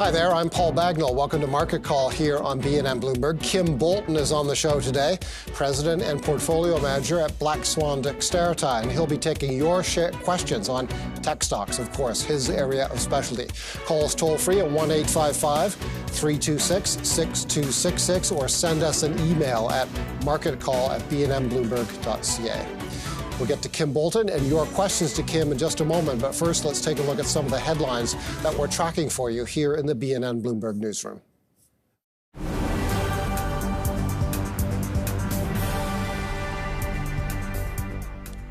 Hi there, I'm Paul Bagnall. Welcome to Market Call here on BNN Bloomberg. Kim Bolton is on the show today, President and Portfolio Manager at Black Swan Dexterity, and he'll be taking your questions on tech stocks, of course, his area of specialty. Call us toll-free at 1-855-326-6266 or send us an email at marketcall@bnnbloomberg.ca. We'll get to Kim Bolton and your questions to Kim in just a moment, but first let's take a look at some of the headlines that we're tracking for you here in the BNN Bloomberg newsroom.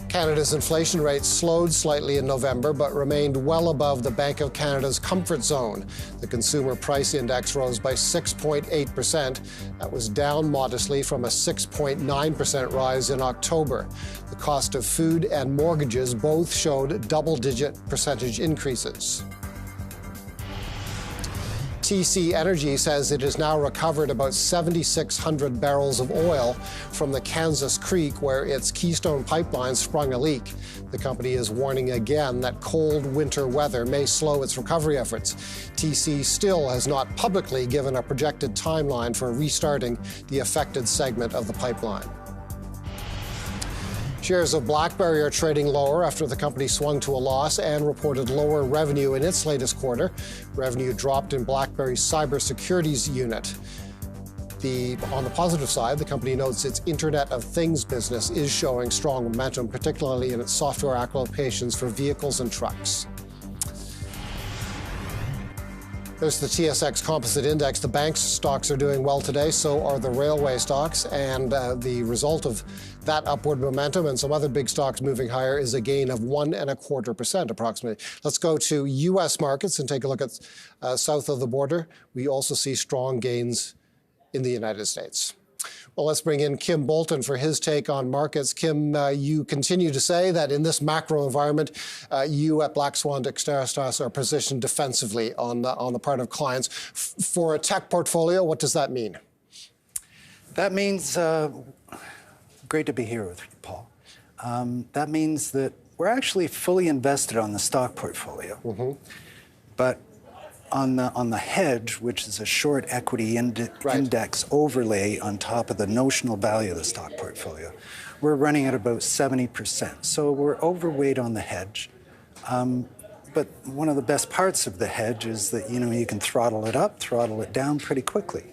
Canada's inflation rate slowed slightly in November, but remained well above the Bank of Canada's comfort zone. The Consumer Price Index rose by 6.8%. That was down modestly from a 6.9% rise in October. The cost of food and mortgages both showed double-digit percentage increases. TC Energy says it has now recovered about 7,600 barrels of oil from the Kansas Creek, where its Keystone pipeline sprung a leak. The company is warning again that cold winter weather may slow its recovery efforts. TC still has not publicly given a projected timeline for restarting the affected segment of the pipeline. Shares of BlackBerry are trading lower after the company swung to a loss and reported lower revenue in its latest quarter. Revenue dropped in BlackBerry's cybersecurity unit. On the positive side, the company notes its Internet of Things business is showing strong momentum, particularly in its software applications for vehicles and trucks. There's the TSX Composite Index. The banks stocks are doing well today, so are the railway stocks, and the result of that upward momentum and some other big stocks moving higher is a gain of 1.25% approximately. Let's go to U.S. markets and take a look at south of the border. We also see strong gains in the United States. Well, let's bring in Kim Bolton for his take on markets. Kim, you continue to say that in this macro environment, you at Black Swan Dexterity are positioned defensively on the part of clients. For a tech portfolio, what does that mean? That means, great to be here with you, Paul. That means that we're actually fully invested on the stock portfolio. But on the hedge, which is a short equity index overlay on top of the notional value of the stock portfolio, we're running at about 70%. So we're overweight on the hedge. But one of the best parts of the hedge is that, you can throttle it up, throttle it down pretty quickly.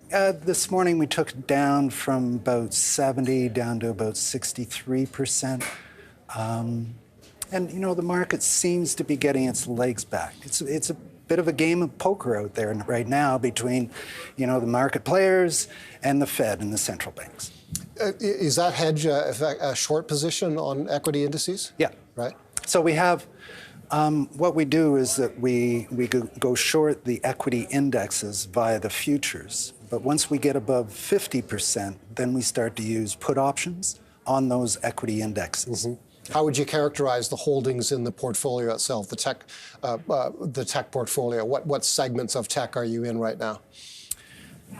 This morning we took it down from about 70 down to about 63%. And, the market seems to be getting its legs back. It's a bit of a game of poker out there right now between, the market players and the Fed and the central banks. Is that hedge a short position on equity indices? Yeah. Right. So we have, what we do is that we go short the equity indexes via the futures. But once we get above 50%, then we start to use put options on those equity indexes. How would you characterize the holdings in the portfolio itself, the tech portfolio? What segments of tech are you in right now?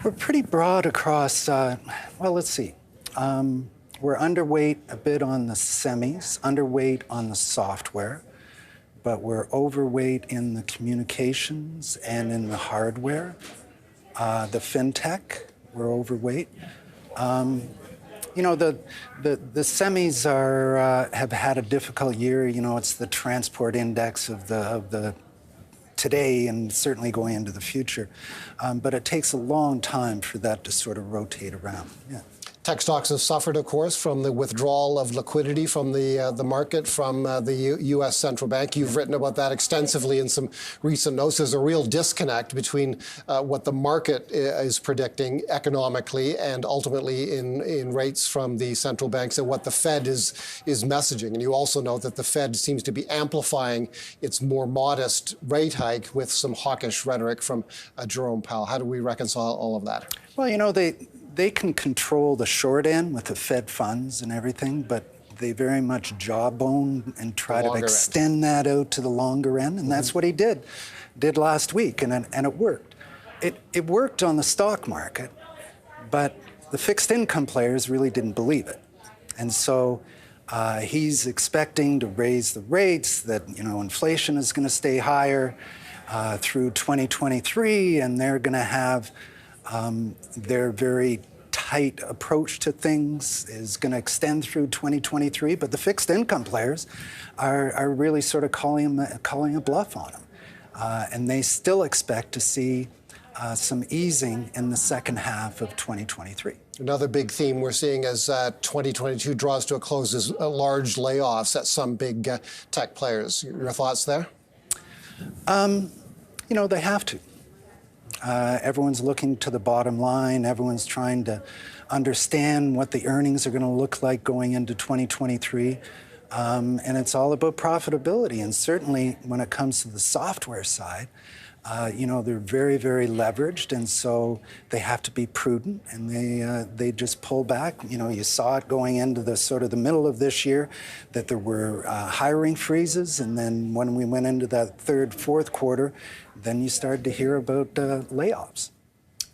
We're pretty broad across, let's see. We're underweight a bit on the semis, underweight on the software, but we're overweight in the communications and in the hardware. The fintech, we're overweight. The semis have had a difficult year. It's the transport index of the today and certainly going into the future. But it takes a long time for that to sort of rotate around. Yeah. Tech stocks have suffered, of course, from the withdrawal of liquidity from the market from the U.S. Central Bank. You've written about that extensively in some recent notes. There's a real disconnect between what the market is predicting economically and ultimately in rates from the central banks and what the Fed is messaging. And you also know that the Fed seems to be amplifying its more modest rate hike with some hawkish rhetoric from Jerome Powell. How do we reconcile all of that? Well, they can control the short end with the Fed funds and everything, but they very much jawbone and try to extend that out to the longer end, and that's what he did last week, and it worked. It worked on the stock market, but the fixed income players really didn't believe it. And so He's expecting to raise the rates, that inflation is going to stay higher through 2023, and they're going to have their very tight approach to things is going to extend through 2023. But the fixed income players are really sort of calling a bluff on them. And they still expect to see some easing in the second half of 2023. Another big theme we're seeing as 2022 draws to a close is large layoffs at some big tech players. Your thoughts there? They have to. Everyone's looking to the bottom line. Everyone's trying to understand what the earnings are going to look like going into 2023. And it's all about profitability. And certainly when it comes to the software side, they're very, very leveraged, and so they have to be prudent, and they just pull back. You saw it going into the middle of this year, that there were hiring freezes, and then when we went into that third, fourth quarter, then you started to hear about layoffs.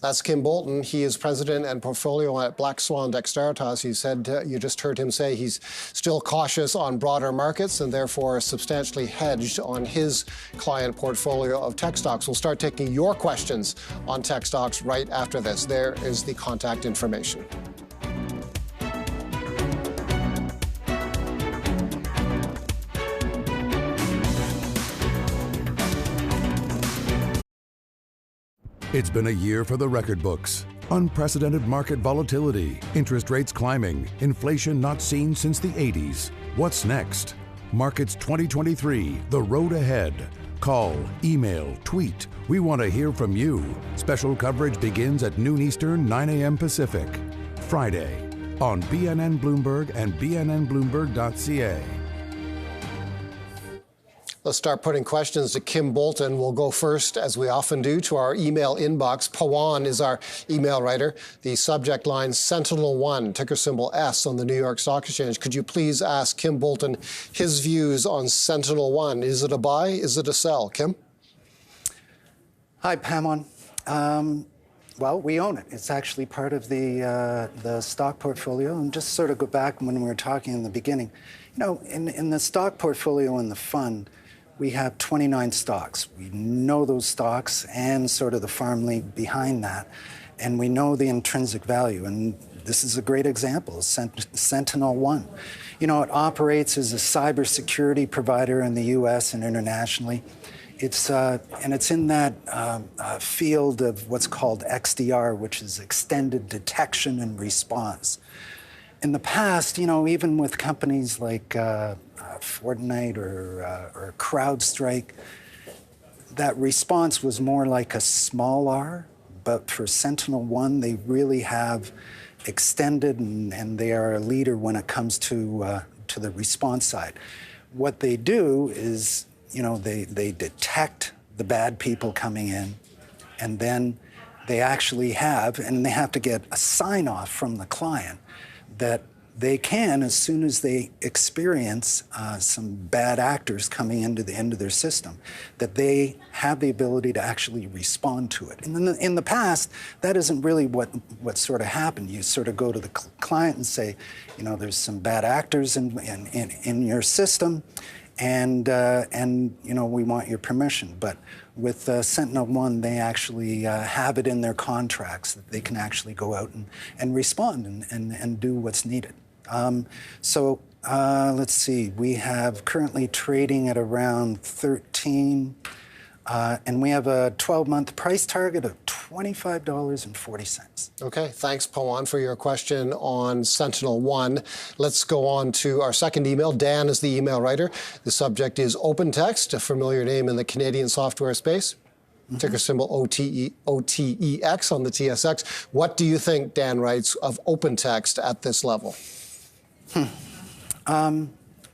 That's Kim Bolton. He is president and portfolio at Black Swan Dexteritas. He said, you just heard him say he's still cautious on broader markets and therefore substantially hedged on his client portfolio of tech stocks. We'll start taking your questions on tech stocks right after this. There is the contact information. It's been a year for the record books. Unprecedented market volatility, interest rates climbing, inflation not seen since the 80s. What's next? Markets 2023, the road ahead. Call, email, tweet. We want to hear from you. Special coverage begins at noon Eastern, 9 a.m. Pacific. Friday on BNN Bloomberg and bnnbloomberg.ca. Let's start putting questions to Kim Bolton. We'll go first, as we often do, to our email inbox. Pawan is our email writer. The subject line, Sentinel-1, ticker symbol S on the New York Stock Exchange. Could you please ask Kim Bolton his views on Sentinel-1? Is it a buy? Is it a sell? Kim? Hi, Pawan. Well, we own it. It's actually part of the stock portfolio. And just sort of go back when we were talking in the beginning. In the stock portfolio in the fund, we have 29 stocks. We know those stocks and sort of the farm league behind that, and we know the intrinsic value. And this is a great example, Sentinel-1. It operates as a cybersecurity provider in the U.S. and internationally. It's in that field of what's called XDR, which is extended detection and response. In the past, even with companies like Fortnite or CrowdStrike, that response was more like a small R. But for Sentinel-1, they really have extended, and they are a leader when it comes to the response side. What they do is, they detect the bad people coming in, and then they actually have to get a sign-off from the client that they can, as soon as they experience some bad actors coming into their system, that they have the ability to actually respond to it. And in the past, that isn't really what sort of happened. You sort of go to the client and say, there's some bad actors in your system, and we want your permission. But with Sentinel-1, they actually have it in their contracts that they can actually go out and respond and do what's needed. Let's see. We have currently trading at around 13, and we have a 12-month price target of $25.40. Okay, thanks, Pawan, for your question on Sentinel-1. Let's go on to our second email. Dan is the email writer. The subject is OpenText, a familiar name in the Canadian software space. Ticker symbol OTEX on the TSX. What do you think, Dan writes, of OpenText at this level?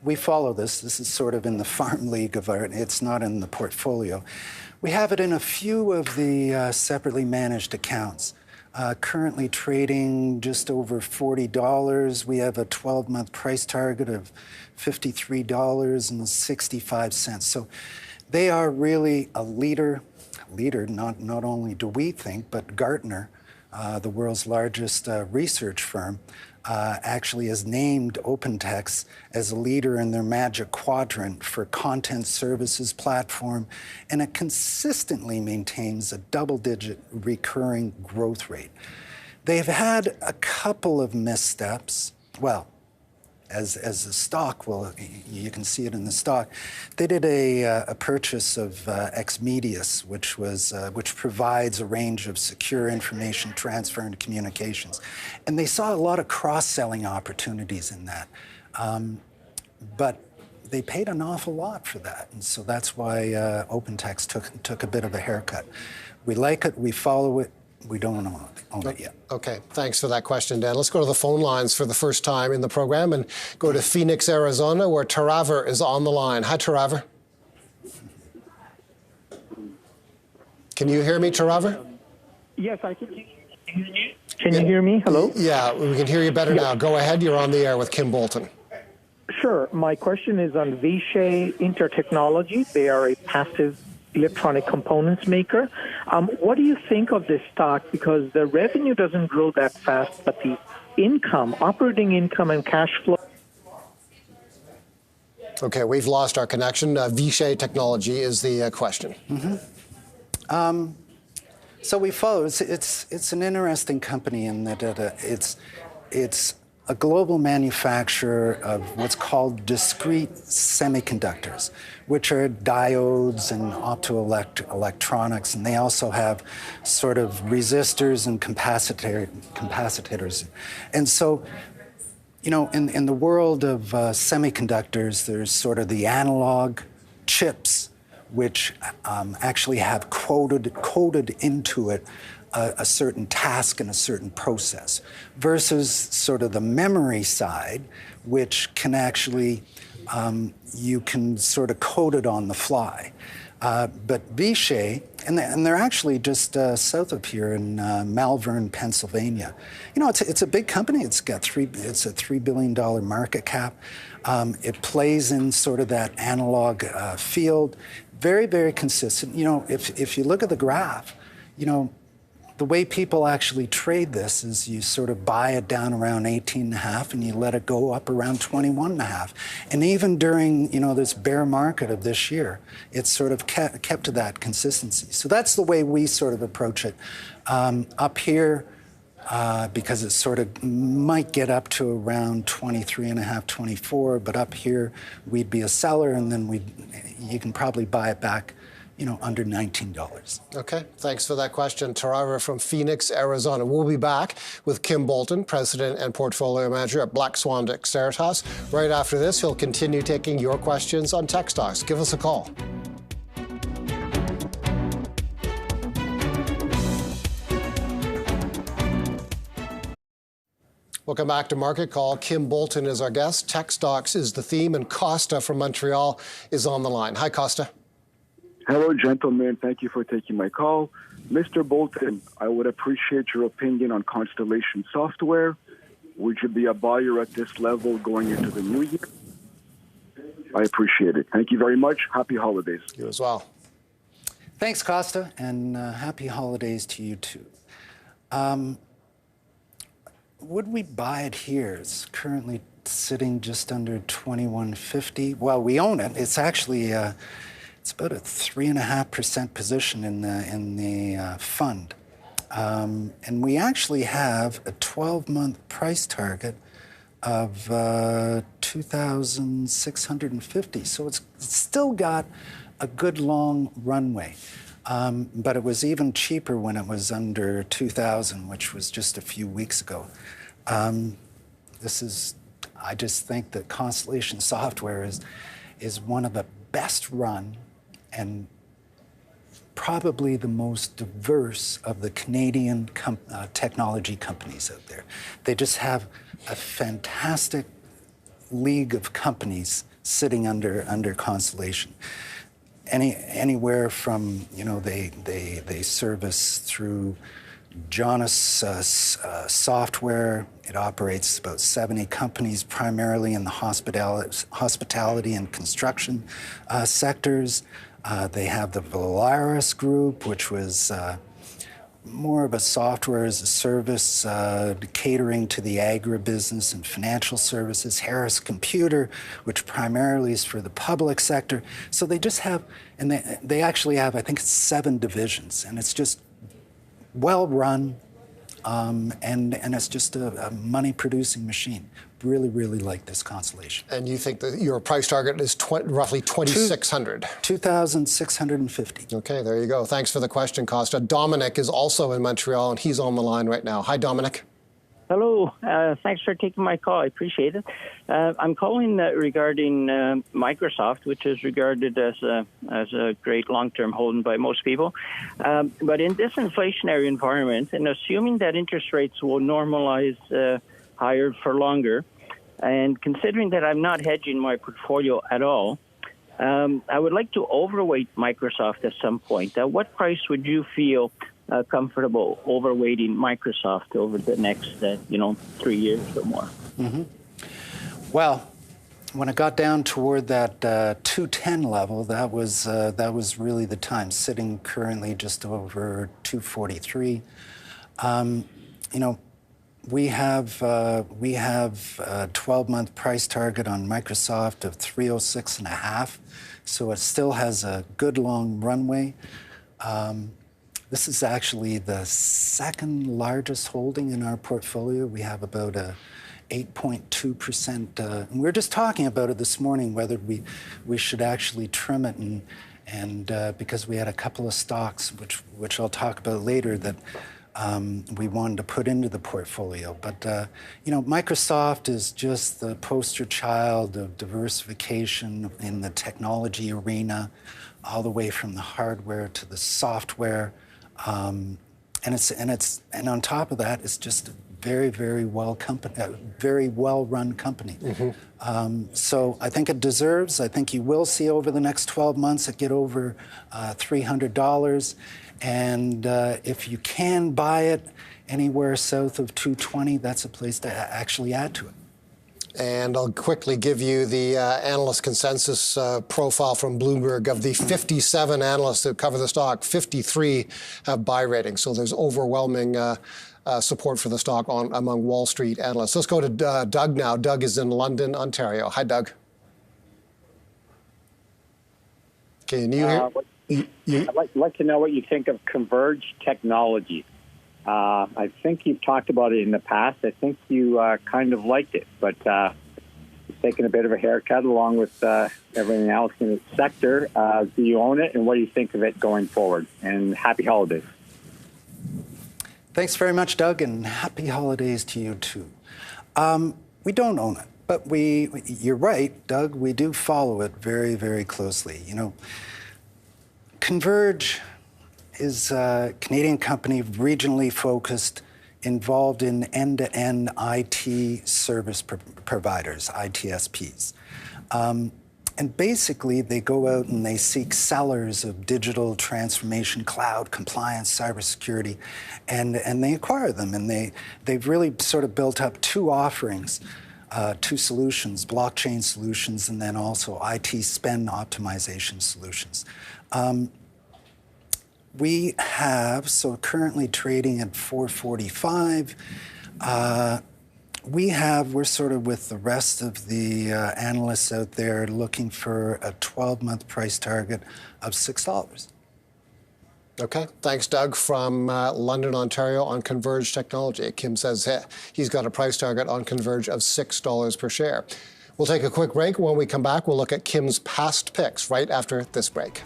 We follow this. This is sort of in the farm league of ours. It's not in the portfolio. We have it in a few of the separately managed accounts. Currently trading just over $40. We have a 12-month price target of $53.65. So they are really a leader, not only do we think, but Gartner, the world's largest research firm, actually has named OpenText as a leader in their Magic Quadrant for content services platform, and it consistently maintains a double-digit recurring growth rate. They've had a couple of missteps. Well, as the stock, well, you can see it in the stock. They did a purchase of Xmedius, which provides a range of secure information transfer and communications, and they saw a lot of cross-selling opportunities in that, but they paid an awful lot for that, and so that's why OpenText took a bit of a haircut. We like it, we follow it. We don't own it yet. Okay, thanks for that question, Dan. Let's go to the phone lines for the first time in the program and go to Phoenix, Arizona, where Taraver is on the line. Hi, Taraver. Can you hear me, Taraver? Yes, I can hear you. Can you hear me? Hello? Yeah, we can hear you better now. Go ahead. You're on the air with Kim Bolton. Sure. My question is on Vishay Intertechnology. They are a passive electronic components maker. What do you think of this stock? Because the revenue doesn't grow that fast, but the income, operating income and cash flow. Okay, we've lost our connection. Vishay Technology is the question. Mm-hmm. So we follow. It's an interesting company in that it's a global manufacturer of what's called discrete semiconductors, which are diodes and optoelectronics, and they also have sort of resistors and capacitors. And so, you know, in the world of semiconductors, there's sort of the analog chips, which actually have coded into it a certain task and a certain process, versus sort of the memory side, which can actually, you can sort of code it on the fly. But Vishay, and they're actually just south of here in Malvern, Pennsylvania. You know, it's a big company. It's a $3 billion market cap. It plays in sort of that analog field. Very, very consistent. You know, if you look at the graph, you know, the way people actually trade this is you sort of buy it down around 18.5 and you let it go up around 21.5. And even during, you know, this bear market of this year, it's sort of kept to that consistency. So that's the way we sort of approach it. Up here, because it sort of might get up to around 23.5, 24, but up here we'd be a seller, and then you can probably buy it back, you know, under $19. Okay, thanks for that question. Taraver from Phoenix, Arizona. We'll be back with Kim Bolton, President and Portfolio Manager at Black Swan Dexteritas. Right after this, he'll continue taking your questions on tech stocks. Give us a call. Welcome back to Market Call. Kim Bolton is our guest. Tech stocks is the theme, and Costa from Montreal is on the line. Hi, Costa. Hello, gentlemen. Thank you for taking my call. Mr. Bolton, I would appreciate your opinion on Constellation Software. Would you be a buyer at this level going into the new year? I appreciate it. Thank you very much. Happy holidays. You as well. Thanks, Costa, and happy holidays to you too. Would we buy it here? It's currently sitting just under $21.50. Well, we own it. It's actually it's about a 3.5% position in the fund, and we actually have a 12-month price target of 2,650. So it's still got a good long runway. But it was even cheaper when it was under 2,000, which was just a few weeks ago. I just think that Constellation Software is one of the best run and probably the most diverse of the Canadian technology companies out there. They just have a fantastic league of companies sitting under Constellation. Anywhere from, you know, they service through Jonas Software. It operates about 70 companies, primarily in the hospitality and construction sectors. They have the Valaris Group, which was more of a software as a service, catering to the agribusiness and financial services. Harris Computer, which primarily is for the public sector. So they just have, and they actually have, I think it's 7 divisions, and it's just well run, and it's just a money-producing machine. Really, really like this constellation. And you think that your price target is roughly 2,600? 2,650. Okay, there you go. Thanks for the question, Costa. Dominic is also in Montreal, and he's on the line right now. Hi, Dominic. Hello. Thanks for taking my call. I appreciate it. I'm calling regarding Microsoft, which is regarded as a great long-term holding by most people. But in this inflationary environment, and assuming that interest rates will normalize higher for longer, and considering that I'm not hedging my portfolio at all, I would like to overweight Microsoft at some point. At what price would you feel comfortable overweighting Microsoft over the next, 3 years or more? Mm-hmm. Well, when it got down toward that 210 level, that was really the time. Sitting currently just over 243. We have a 12-month price target on Microsoft of 306.5, so it still has a good long runway. This is actually the second largest holding in our portfolio. We have about a 8.2%. And we were just talking about it this morning, whether we should actually trim it, and because we had a couple of stocks, which I'll talk about later, that we wanted to put into the portfolio. But, Microsoft is just the poster child of diversification in the technology arena, all the way from the hardware to the software. And on top of that, it's just a very, very well run company. Mm-hmm. So I think it deserves. I think you will see over the next 12 months it get over $300. And if you can buy it anywhere south of 220, that's a place to actually add to it. And I'll quickly give you the analyst consensus profile from Bloomberg. Of the 57 analysts that cover the stock, 53 have buy ratings. So there's overwhelming support for the stock among Wall Street analysts. Let's go to Doug now. Doug is in London, Ontario. Hi, Doug. Can you hear? I'd like to know what you think of Converge Technologies. I think you've talked about it in the past. I think you kind of liked it, but you've taken a bit of a haircut along with everything else in its sector. Do you own it, and what do you think of it going forward? And happy holidays. Thanks very much, Doug, and happy holidays to you, too. We don't own it, but you're right, Doug, we do follow it very, very closely. Converge is a Canadian company, regionally focused, involved in end-to-end IT service providers, ITSPs. And basically, they go out and they seek sellers of digital transformation, cloud, compliance, cybersecurity, and they acquire them. And they've really sort of built up 2 offerings, 2 solutions, blockchain solutions, and then also IT spend optimization solutions. We have, so currently trading at 445. We're sort of with the rest of the analysts out there looking for a 12-month price target of $6. Okay. Thanks, Doug, from London, Ontario, on Converge Technology. Kim says he's got a price target on Converge of $6 per share. We'll take a quick break. When we come back, we'll look at Kim's past picks right after this break.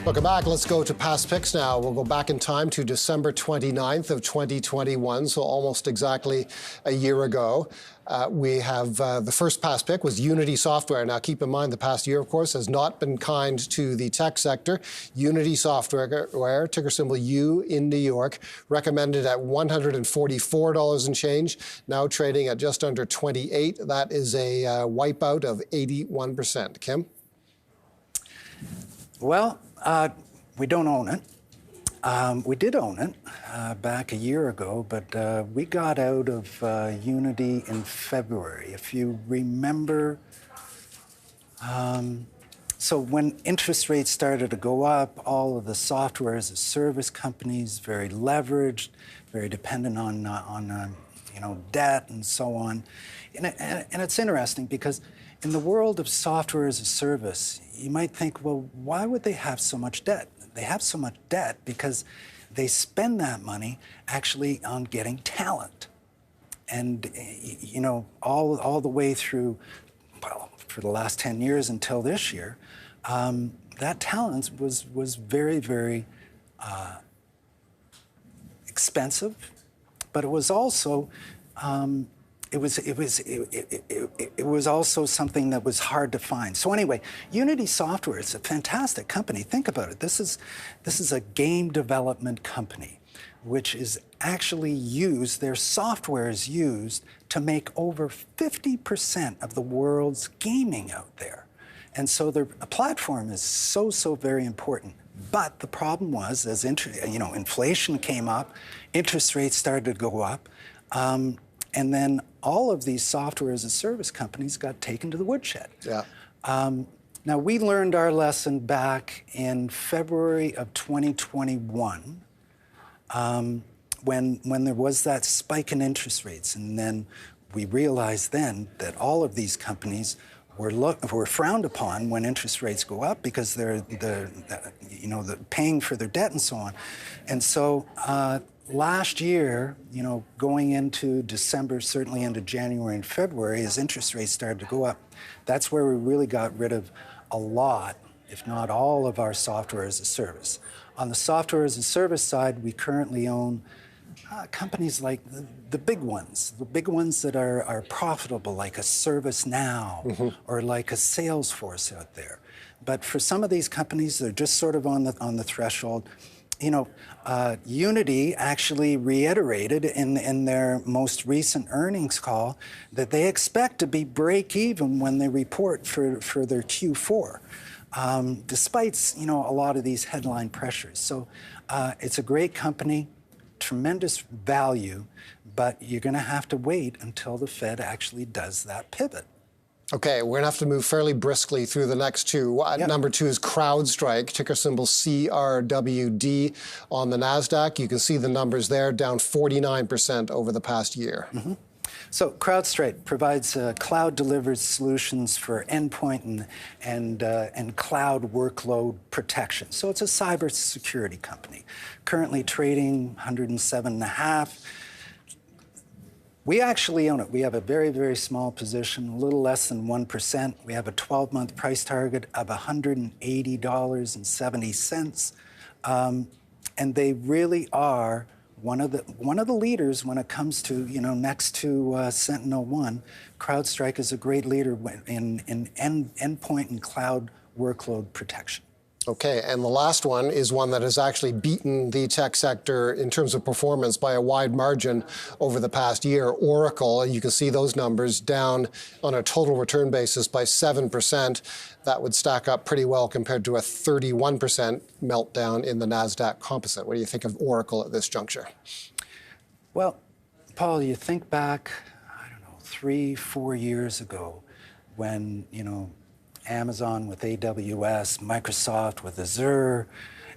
Welcome back. Let's go to past picks now. We'll go back in time to December 29th of 2021, so almost exactly a year ago. We have the first past pick was Unity Software. Now, keep in mind, the past year, of course, has not been kind to the tech sector. Unity Software, ticker symbol U in New York, recommended at $144 and change, now trading at just under 28. That is a wipeout of 81%. Kim? Well, we don't own it. We did own it back a year ago, but we got out of Unity in February. If you remember, so when interest rates started to go up, all of the software as a service companies, very leveraged, very dependent on debt and so on. And it's interesting because in the world of software as a service, you might think, well, why would they have so much debt? They have so much debt because they spend that money actually on getting talent. And, all the way through, well, for the last 10 years until this year, that talent was very, very expensive, but it was also it was also something that was hard to find. So anyway, Unity Software is a fantastic company. Think about it. This is a game development company, which is actually used, their software is used to make over 50% of the world's gaming out there. And so their platform is so very important. But the problem was, as inflation came up, interest rates started to go up, and then all of these software as a service companies got taken to the woodshed. Yeah. Now, we learned our lesson back in February of 2021 when there was that spike in interest rates. And then we realized then that all of these companies were frowned upon when interest rates go up because they're paying for their debt and so on. And so last year, going into December, certainly into January and February, as interest rates started to go up, that's where we really got rid of a lot, if not all, of our software as a service. On the software as a service side, we currently own companies like the big ones that are profitable, like a ServiceNow or like a Salesforce out there. But for some of these companies, they're just sort of on the threshold. Unity actually reiterated in their most recent earnings call that they expect to be break even when they report for their Q4, despite a lot of these headline pressures. So it's a great company, tremendous value, but you're going to have to wait until the Fed actually does that pivot. Okay, we're going to have to move fairly briskly through the next two. Yep. Number two is CrowdStrike, ticker symbol CRWD on the NASDAQ. You can see the numbers there, down 49% over the past year. So CrowdStrike provides cloud-delivered solutions for endpoint and cloud workload protection. So it's a cybersecurity company, currently trading 107.5. We actually own it. We have a very, very small position, a little less than 1%. We have a 12-month price target of $180.70. And they really are one of the leaders when it comes to, next to SentinelOne. CrowdStrike is a great leader in endpoint and cloud workload protection. Okay, and the last one is one that has actually beaten the tech sector in terms of performance by a wide margin over the past year. Oracle, you can see those numbers down on a total return basis by 7%. That would stack up pretty well compared to a 31% meltdown in the NASDAQ composite. What do you think of Oracle at this juncture? Well, Paul, you think back, 3-4 years ago when, Amazon with AWS, Microsoft with Azure,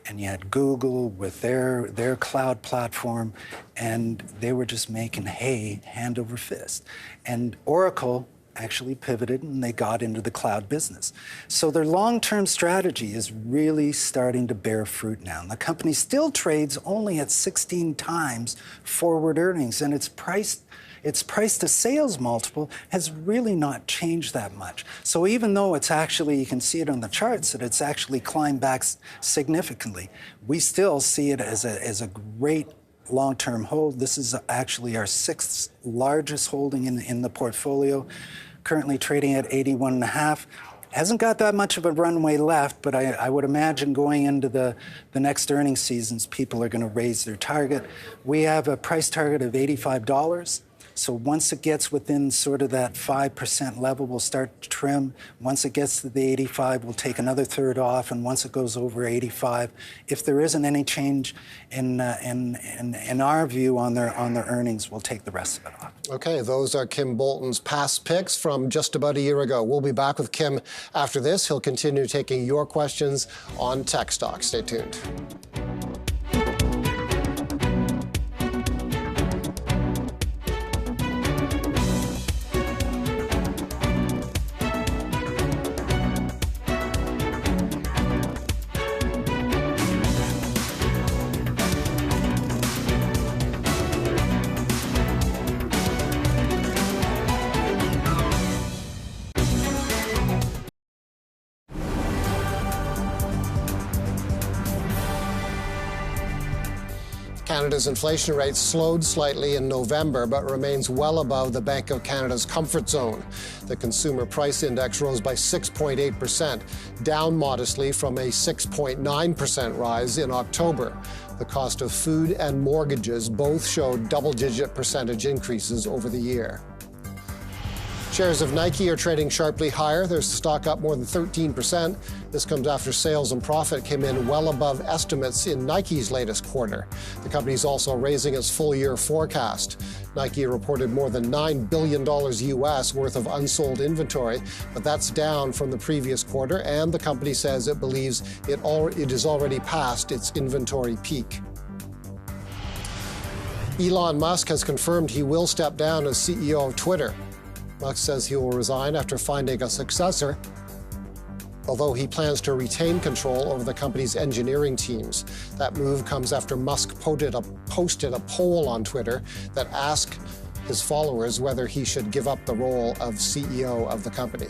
and you had Google with their cloud platform, and they were just making hay hand over fist. And Oracle actually pivoted and they got into the cloud business. So their long-term strategy is really starting to bear fruit now. And the company still trades only at 16 times forward earnings, and its price to sales multiple has really not changed that much. So even though it's actually, you can see it on the charts, that it's actually climbed back significantly, we still see it as a great long-term hold. This is actually our 6th largest holding in the portfolio, currently trading at 81.5. Hasn't got that much of a runway left, but I would imagine going into the next earnings seasons, people are going to raise their target. We have a price target of $85. So once it gets within sort of that 5% level, we'll start to trim. Once it gets to the 85, we'll take another third off, and once it goes over 85, if there isn't any change in our view on their earnings, we'll take the rest of it off. Okay, those are Kim Bolton's past picks from just about a year ago. We'll be back with Kim after this. He'll continue taking your questions on tech stocks. Stay tuned. Canada's inflation rate slowed slightly in November, but remains well above the Bank of Canada's comfort zone. The Consumer Price Index rose by 6.8%, down modestly from a 6.9% rise in October. The cost of food and mortgages both showed double-digit percentage increases over the year. Shares of Nike are trading sharply higher. There's stock up more than 13%. This comes after sales and profit came in well above estimates in Nike's latest quarter. The company is also raising its full-year forecast. Nike reported more than $9 billion US worth of unsold inventory, but that's down from the previous quarter, and the company says it believes it is already past its inventory peak. Elon Musk has confirmed he will step down as CEO of Twitter. Musk says he will resign after finding a successor, although he plans to retain control over the company's engineering teams. That move comes after Musk posted a poll on Twitter that asked his followers whether he should give up the role of CEO of the company.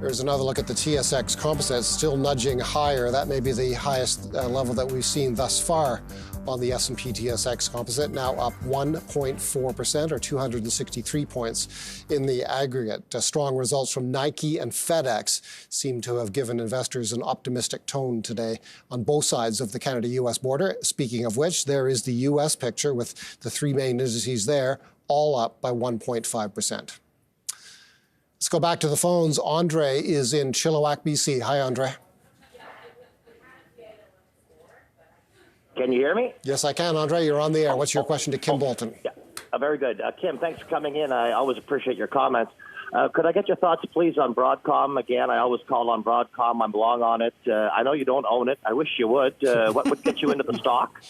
Here's another look at the TSX Composite, still nudging higher. That may be the highest level that we've seen thus far on the S&P TSX Composite, now up 1.4% or 263 points in the aggregate. Strong results from Nike and FedEx seem to have given investors an optimistic tone today on both sides of the Canada-US border. Speaking of which, there is the US picture with the three main indices there, all up by 1.5%. Let's go back to the phones. Andre is in Chilliwack, BC. Hi, Andre. Can you hear me? Yes, I can, Andre. You're on the air. What's your question to Kim Bolton? Yeah, very good. Kim, thanks for coming in. I always appreciate your comments. Could I get your thoughts, please, on Broadcom? Again, I always call on Broadcom. I'm long on it. I know you don't own it. I wish you would. What would get you into the stock?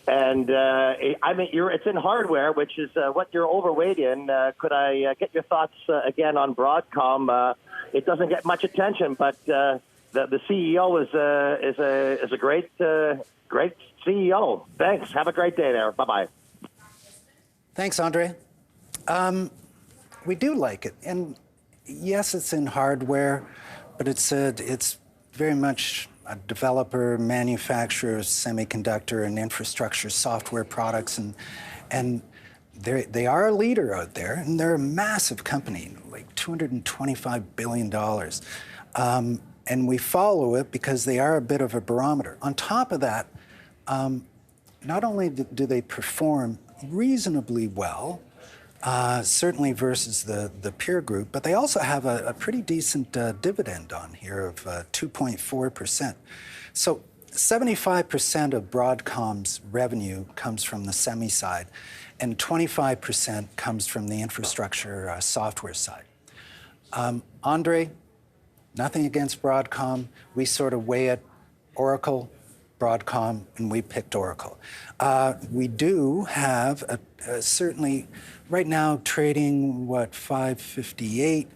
And, I mean, it's in hardware, which is what you're overweight in. Could I get your thoughts, again, on Broadcom? It doesn't get much attention, but the CEO is a great CEO. Thanks. Have a great day there. Bye-bye. Thanks, Andre. We do like it. And yes, it's in hardware, but it's very much a developer, manufacturer, semiconductor and infrastructure software products. And they are a leader out there, and they're a massive company, like $225 billion. And we follow it because they are a bit of a barometer. On top of that, not only do they perform reasonably well, certainly versus the peer group, but they also have a pretty decent dividend on here of 2.4%. So 75% of Broadcom's revenue comes from the semi side, and 25% comes from the infrastructure software side. Andre, nothing against Broadcom. We sort of weigh it. Oracle, Broadcom, and we picked Oracle. We do have certainly right now trading, $558,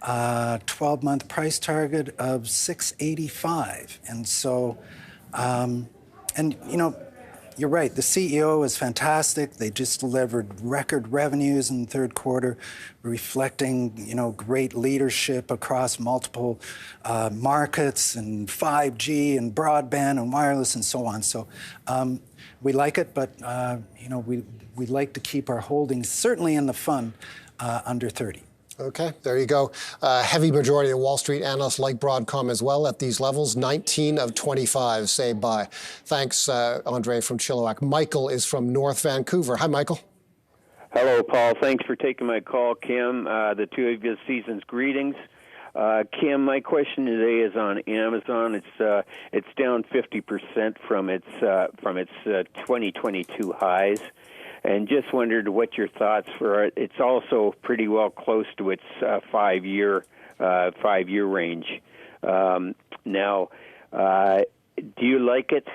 12-month price target of $685. And so, and you know, you're right, the CEO is fantastic. They just delivered record revenues in the third quarter, reflecting, you know, great leadership across multiple markets and 5G and broadband and wireless and so on. So we like it, but, you know, we like to keep our holdings, certainly in the fund, under 30. Okay, there you go. Heavy majority of Wall Street analysts like Broadcom as well at these levels. 19 of 25 say buy. Thanks, Andre from Chilliwack. Michael is from North Vancouver. Hi, Michael. Hello, Paul. Thanks for taking my call, Kim. The two of you, season's greetings. Kim, my question today is on Amazon. It's down 50% from its 2022 highs, and just wondered what your thoughts were. It's also pretty well close to its five-year range. Now, do you like it?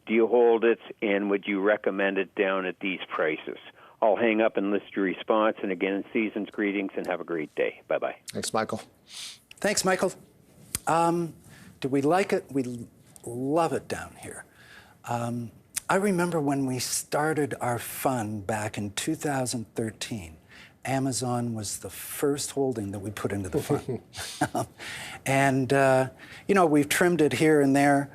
Do you hold it? And would you recommend it down at these prices? I'll hang up and list your response. And again, season's greetings and have a great day. Bye-bye. Thanks, Michael. Thanks, Michael. Do we like it? We love it down here. I remember when we started our fund back in 2013, Amazon was the first holding that we put into the fund. And, we've trimmed it here and there.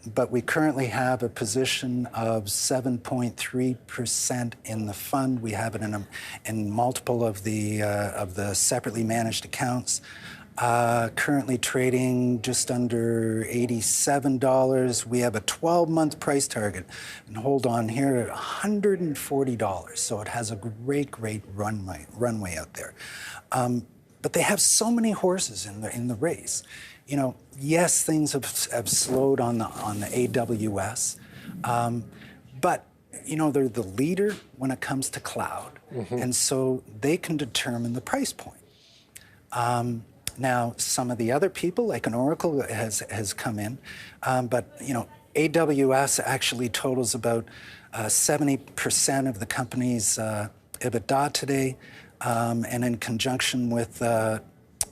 But we currently have a position of 7.3% in the fund. We have it in multiple of the separately managed accounts. Currently trading just under $87. We have a 12-month price target, and hold on here, at $140. So it has a great runway out there. But they have so many horses in the race. Yes, things have slowed on the AWS, but they're the leader when it comes to cloud, and so they can determine the price point. Now, some of the other people, like an Oracle, has come in, but AWS actually totals about 70% of the company's EBITDA today, and in conjunction with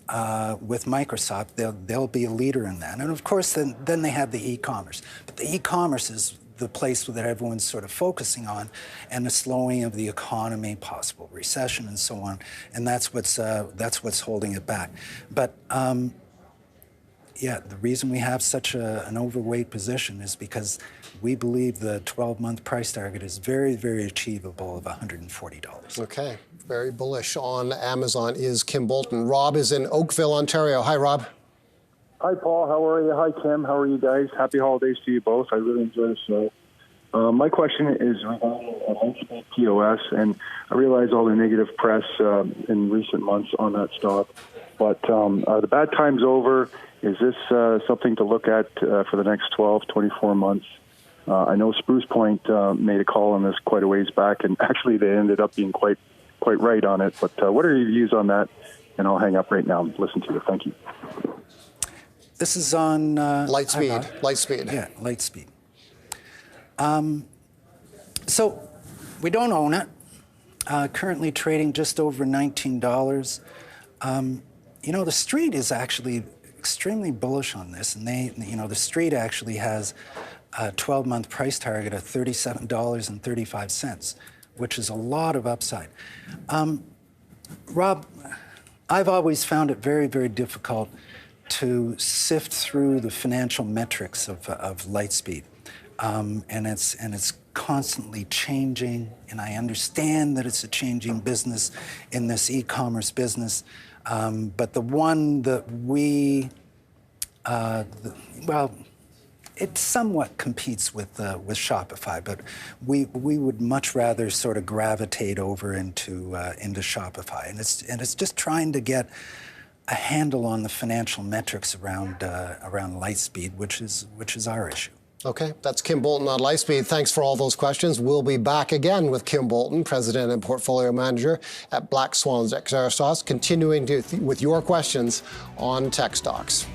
Microsoft, they'll be a leader in that. And of course, then they have the e-commerce. But the e-commerce is the place that everyone's sort of focusing on, and the slowing of the economy, possible recession, and so on. And that's what's holding it back. But the reason we have such an overweight position is because we believe the 12-month price target is very, very achievable of $140. Okay. Very bullish on Amazon is Kim Bolton. Rob is in Oakville, Ontario. Hi, Rob. Hi, Paul. How are you? Hi, Kim. How are you guys? Happy holidays to you both. I really enjoy the show. My question is regarding POS, and I realize all the negative press in recent months on that stock. But are the bad times over? Is this something to look at for the next 12, 24 months? I know Spruce Point made a call on this quite a ways back, and actually they ended up being quite right on it. But what are your views on that? And I'll hang up right now and listen to you. Thank you. This is on Lightspeed. Yeah, Lightspeed. So we don't own it. Currently trading just over $19. The street is actually extremely bullish on this, and the street actually has a 12-month price target of $37.35, which is a lot of upside. Rob, I've always found it very, very difficult to sift through the financial metrics of Lightspeed, and it's constantly changing. And I understand that it's a changing business in this e-commerce business, but the one that it somewhat competes with Shopify, but we would much rather sort of gravitate over into Shopify, and it's just trying to get a handle on the financial metrics around Lightspeed, which is our issue. Okay, that's Kim Bolton on Lightspeed. Thanks for all those questions. We'll be back again with Kim Bolton, President and Portfolio Manager at Black Swan's Xeristos, continuing with your questions on tech stocks.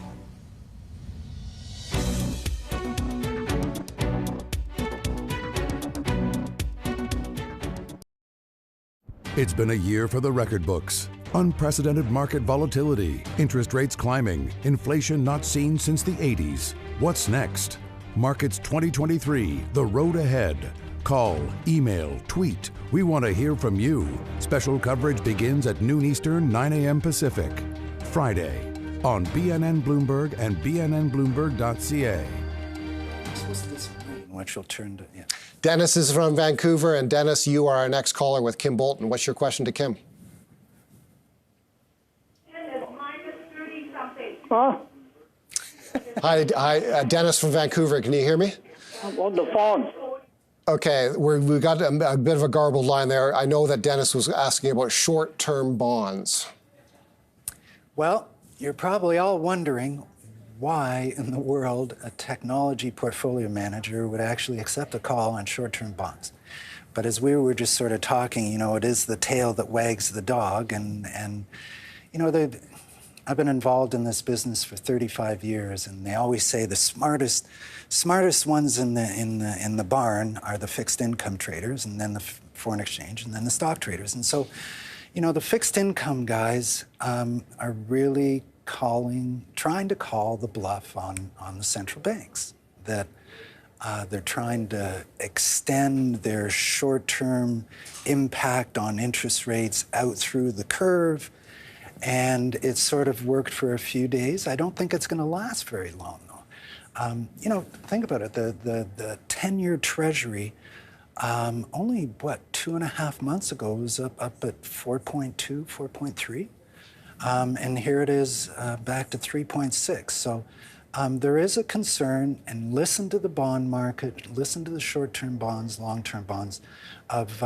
It's been a year for the record books. Unprecedented market volatility, interest rates climbing, inflation not seen since the 80s. What's next? Markets 2023, the road ahead. Call, email, tweet. We want to hear from you. Special coverage begins at noon Eastern, 9 a.m. Pacific. Friday on BNN Bloomberg and bnnbloomberg.ca. Which will turn to, yeah. Dennis is from Vancouver, and Dennis, you are our next caller with Kim Bolton. What's your question to Kim? Huh? Hi, Dennis from Vancouver. Can you hear me? I'm on the phone. Okay, we got a bit of a garbled line there. I know that Dennis was asking about short-term bonds. Well, you're probably all wondering why in the world a technology portfolio manager would actually accept a call on short-term bonds. But as we were just sort of talking, it is the tail that wags the dog, and I've been involved in this business for 35 years, and they always say the smartest ones in the barn are the fixed income traders, and then the foreign exchange, and then the stock traders. And so, the fixed income guys are really trying to call the bluff on the central banks, that they're trying to extend their short-term impact on interest rates out through the curve. And it's sort of worked for a few days. I don't think it's going to last very long, though. Think about it. The 10-year Treasury, only, 2.5 months ago was up at 4.2, 4.3. And here it is back to 3.6. So there is a concern, and listen to the bond market, listen to the short-term bonds, long-term bonds, of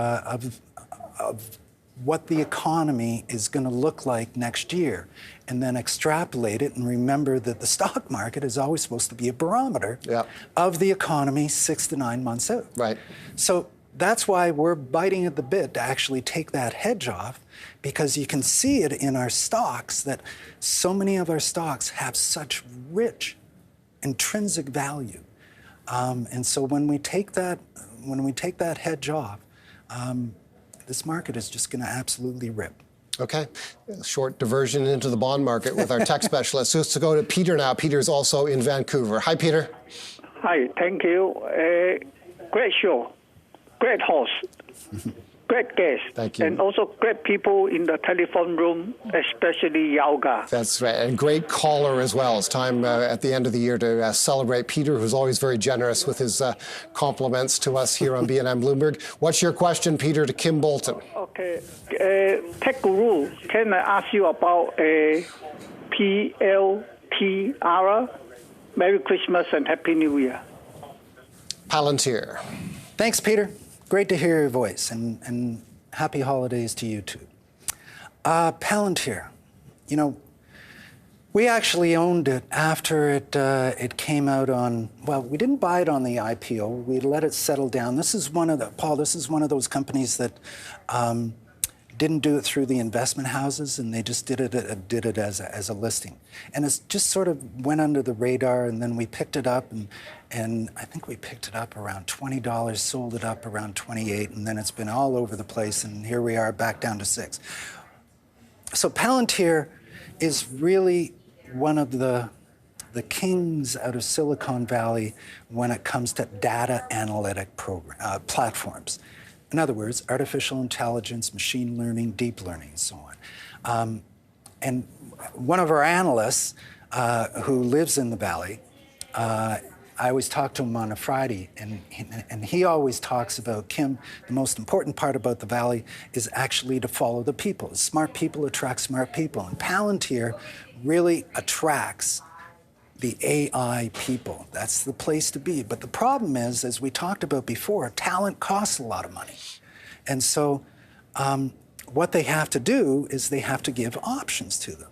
what the economy is going to look like next year, and then extrapolate it, and remember that the stock market is always supposed to be a barometer of the economy 6 to 9 months out. Right. So that's why we're biting at the bit to actually take that hedge off, because you can see it in our stocks that so many of our stocks have such rich intrinsic value. And so when we take that hedge off, this market is just going to absolutely rip. Okay. Short diversion into the bond market with our tech specialist. So let's go to Peter now. Peter's also in Vancouver. Hi, Peter. Hi, thank you. Great show, great host, great guest. Thank you. And also great people in the telephone room, especially Yauga. That's right. And great caller as well. It's time at the end of the year to celebrate Peter, who's always very generous with his compliments to us here on BNN Bloomberg. What's your question, Peter, to Kim Bolton? Okay. Tech Guru, can I ask you about PLTR? Merry Christmas and Happy New Year. Palantir. Thanks, Peter. Great to hear your voice, and happy holidays to you, too. Palantir, we actually owned it after it came out on, we didn't buy it on the IPO. We let it settle down. This is one of those companies that didn't do it through the investment houses, and they just did it as a listing. And it just sort of went under the radar, and then we picked it up, and I think we picked it up around $20, sold it up around $28, and then it's been all over the place, and here we are back down to $6. So Palantir is really one of the kings out of Silicon Valley when it comes to data analytic platforms. In other words, artificial intelligence, machine learning, deep learning, and so on. And one of our analysts who lives in the Valley, I always talk to him on a Friday, and he always talks about, Kim, the most important part about the Valley is actually to follow the people. Smart people attract smart people, and Palantir really attracts the AI people. That's the place to be. But the problem is, as we talked about before, talent costs a lot of money. And so what they have to do is they have to give options to them.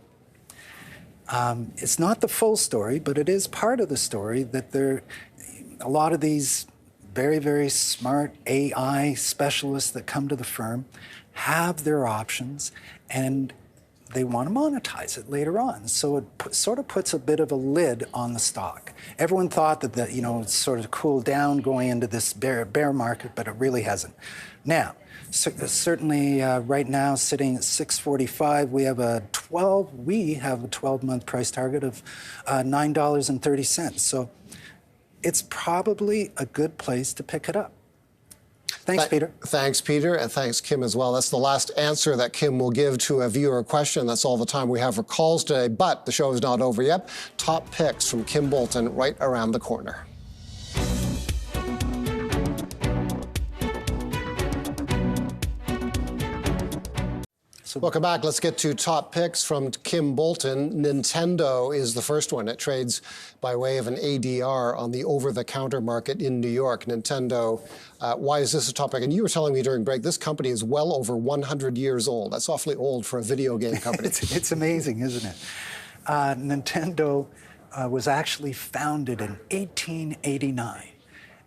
It's not the full story, but it is part of the story that a lot of these very, very smart AI specialists that come to the firm have their options, and they want to monetize it later on. So it sort of puts a bit of a lid on the stock. Everyone thought that it's sort of cooled down going into this bear market, but it really hasn't. Now, certainly right now, sitting at 645, we have a 12-month price target of $9.30. So it's probably a good place to pick it up. Thanks, Peter. Thanks, Peter, and thanks, Kim, as well. That's the last answer that Kim will give to a viewer question. That's all the time we have for calls today, but the show is not over yet. Top picks from Kim Bolton right around the corner. Welcome back. Let's get to top picks from Kim Bolton. Nintendo is the first one. It trades by way of an ADR on the over-the-counter market in New York. Nintendo, why is this a top pick? And you were telling me during break, this company is well over 100 years old. That's awfully old for a video game company. It's amazing, isn't it? Nintendo was actually founded in 1889.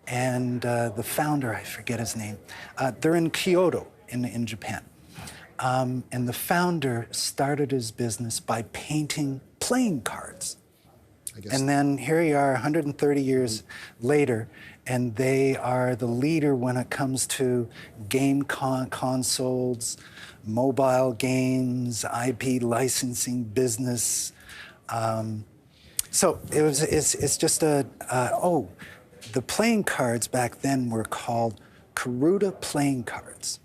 And the founder, I forget his name, they're in Kyoto in Japan. And the founder started his business by painting playing cards. And then here you are 130 years later, and they are the leader when it comes to game consoles, mobile games, IP licensing business. So it's just the playing cards back then were called Karuta playing cards.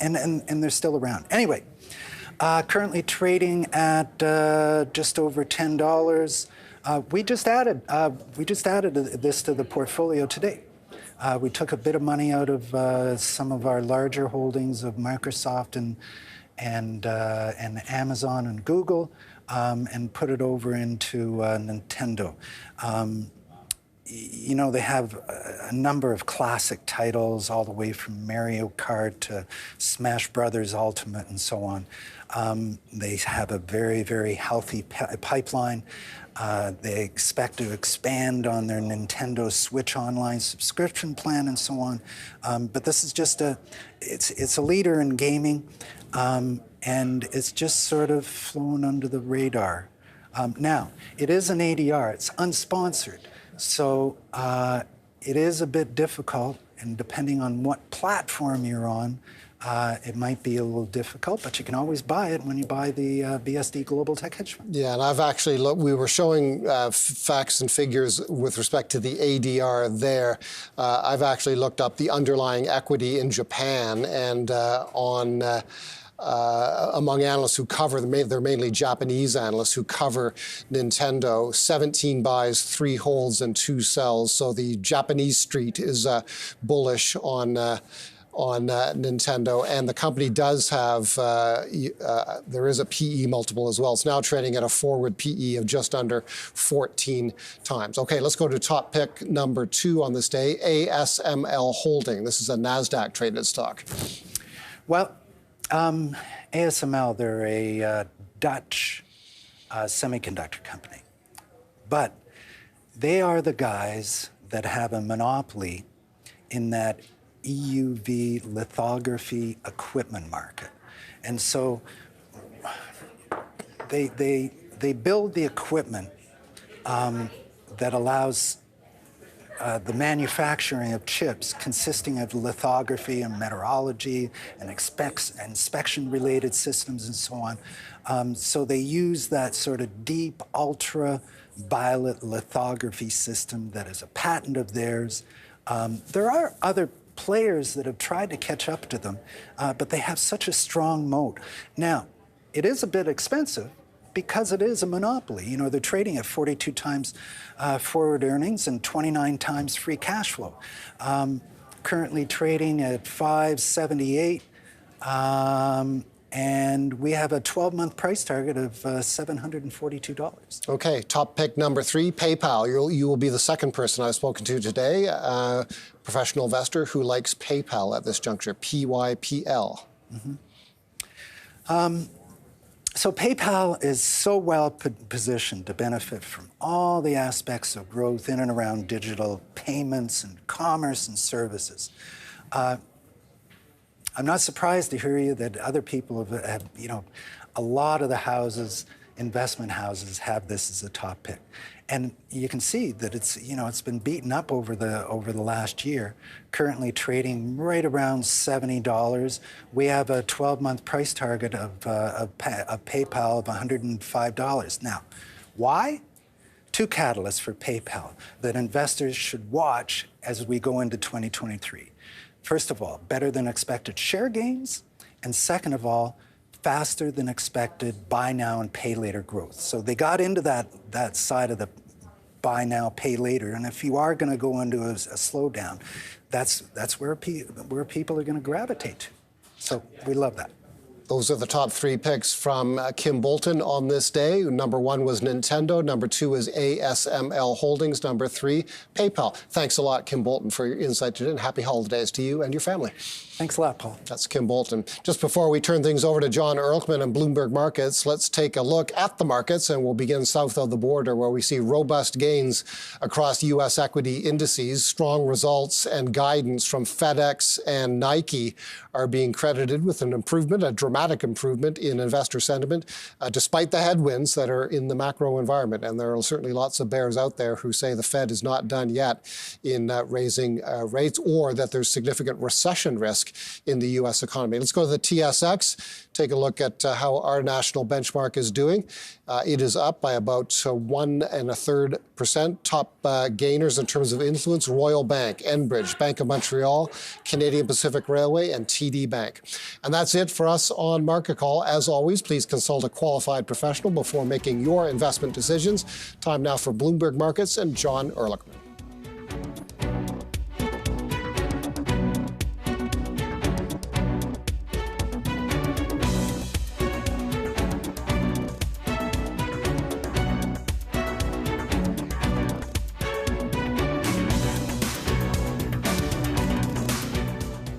And they're still around. Anyway, currently trading at just over $10. We just added this to the portfolio today. We took a bit of money out of some of our larger holdings of Microsoft and Amazon and Google, and put it over into Nintendo. You know, they have a number of classic titles, all the way from Mario Kart to Smash Brothers Ultimate and so on. They have a very, very healthy pipeline. They expect to expand on their Nintendo Switch Online subscription plan and so on. But this is just it's a leader in gaming, and it's just sort of flown under the radar. Now, it is an ADR. It's unsponsored. So it is a bit difficult, and depending on what platform you're on, it might be a little difficult, but you can always buy it when you buy the BSD Global Tech Hedge Fund. Yeah, and I've actually looked, we were showing facts and figures with respect to the ADR there. I've actually looked up the underlying equity in Japan, and among analysts who cover, they're mainly Japanese analysts who cover Nintendo, 17 buys, 3 holds, and 2 sells. So the Japanese street is bullish on Nintendo, and the company does have, there is a PE multiple as well. It's now trading at a forward PE of just under 14 times. Okay, let's go to top pick number 2 on this day, ASML Holding. This is a NASDAQ traded stock. Well, ASML, they're a Dutch semiconductor company, but they are the guys that have a monopoly in that EUV lithography equipment market. And so they build the equipment that allows the manufacturing of chips consisting of lithography and metrology and inspection-related systems and so on. So they use that sort of deep ultraviolet lithography system that is a patent of theirs. There are other players that have tried to catch up to them, but they have such a strong moat. Now, it is a bit expensive, because it is a monopoly. You know, they're trading at 42 times forward earnings and 29 times free cash flow. Currently trading at $5.78, and we have a 12-month price target of $742. Okay, top pick number 3, PayPal. You will be the second person I've spoken to today, professional investor who likes PayPal at this juncture, PYPL. So PayPal is so well positioned to benefit from all the aspects of growth in and around digital payments and commerce and services. I'm not surprised to hear you that other people have, you know, a lot of the houses, investment houses, have this as a top pick. And you can see that it's, you know, it's been beaten up over the last year, currently trading right around $70. We have a 12-month price target of PayPal of $105. Now, why? 2 catalysts for PayPal that investors should watch as we go into 2023. First of all, better than expected share gains, and second of all, faster than expected buy now and pay later growth. So they got into that side of the buy now, pay later. And if you are going to go into a slowdown, that's where people are going to gravitate to. So we love that. Those are the top three picks from Kim Bolton on this day. Number 1 was Nintendo. Number 2 is ASML Holdings. Number 3, PayPal. Thanks a lot, Kim Bolton, for your insight today, and happy holidays to you and your family. Thanks a lot, Paul. That's Kim Bolton. Just before we turn things over to John Ehrlichman and Bloomberg Markets, let's take a look at the markets, and we'll begin south of the border, where we see robust gains across U.S. equity indices. Strong results and guidance from FedEx and Nike are being credited with an improvement, a dramatic improvement in investor sentiment, despite the headwinds that are in the macro environment. And there are certainly lots of bears out there who say the Fed is not done yet in raising rates, or that there's significant recession risk in the U.S. economy. Let's go to the TSX, take a look at how our national benchmark is doing. It is up by about 1 1/3%. Top gainers in terms of influence: Royal Bank, Enbridge, Bank of Montreal, Canadian Pacific Railway, and TD Bank. And that's it for us on Market Call. As always, please consult a qualified professional before making your investment decisions. Time now for Bloomberg Markets and John Ehrlichman.